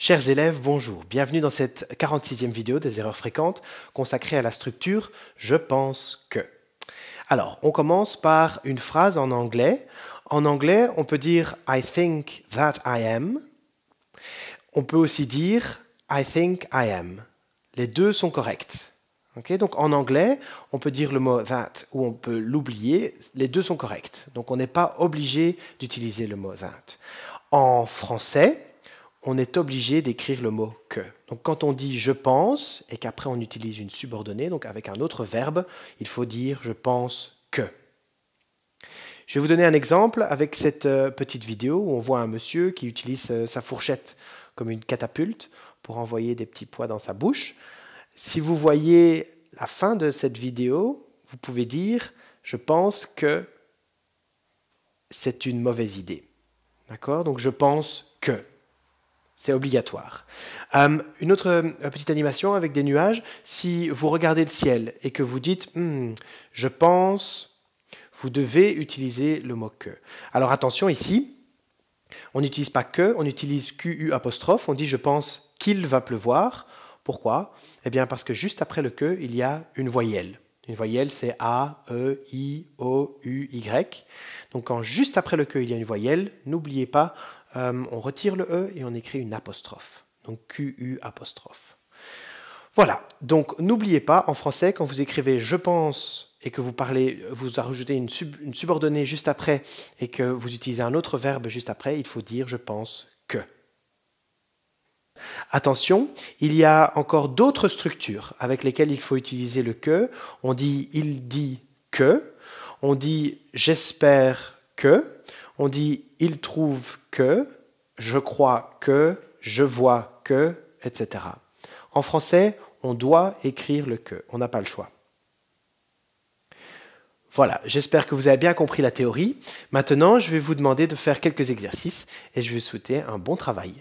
Chers élèves, bonjour. Bienvenue dans cette 46e vidéo des erreurs fréquentes consacrée à la structure « Je pense que ». Alors, on commence par une phrase en anglais. En anglais, on peut dire « I think that I am ». On peut aussi dire « I think I am ». Les deux sont corrects. Okay? Donc en anglais, on peut dire le mot « that » ou on peut l'oublier. Les deux sont corrects. Donc on n'est pas obligé d'utiliser le mot « that ». En français, on est obligé d'écrire le mot « que ». Donc quand on dit « je pense » et qu'après on utilise une subordonnée, donc avec un autre verbe, il faut dire « je pense que ». Je vais vous donner un exemple avec cette petite vidéo où on voit un monsieur qui utilise sa fourchette comme une catapulte pour envoyer des petits pois dans sa bouche. Si vous voyez la fin de cette vidéo, vous pouvez dire « je pense que c'est une mauvaise idée ». D'accord? Donc je pense que. C'est obligatoire. Une autre petite animation avec des nuages. Si vous regardez le ciel et que vous dites « je pense », vous devez utiliser le mot « que ». Alors attention ici, on n'utilise pas « que », on utilise « QU apostrophe », on dit « je pense qu'il va pleuvoir ». Pourquoi? Eh bien parce que juste après le « que », il y a une voyelle. Une voyelle, c'est A, E, I, O, U, Y. Donc quand juste après le « que », il y a une voyelle, n'oubliez pas, on retire le E et on écrit une apostrophe. Donc QU apostrophe. Voilà, donc n'oubliez pas, en français, quand vous écrivez « je pense » et que vous rajoutez une subordonnée juste après et que vous utilisez un autre verbe juste après, il faut dire « je pense que ». Attention, il y a encore d'autres structures avec lesquelles il faut utiliser le « que ». On dit « il dit que », on dit « j'espère que », on dit « il trouve que », « je crois que », « je vois que », etc. En français, on doit écrire le « que », on n'a pas le choix. Voilà, j'espère que vous avez bien compris la théorie. Maintenant, je vais vous demander de faire quelques exercices et je vais vous souhaiter un bon travail.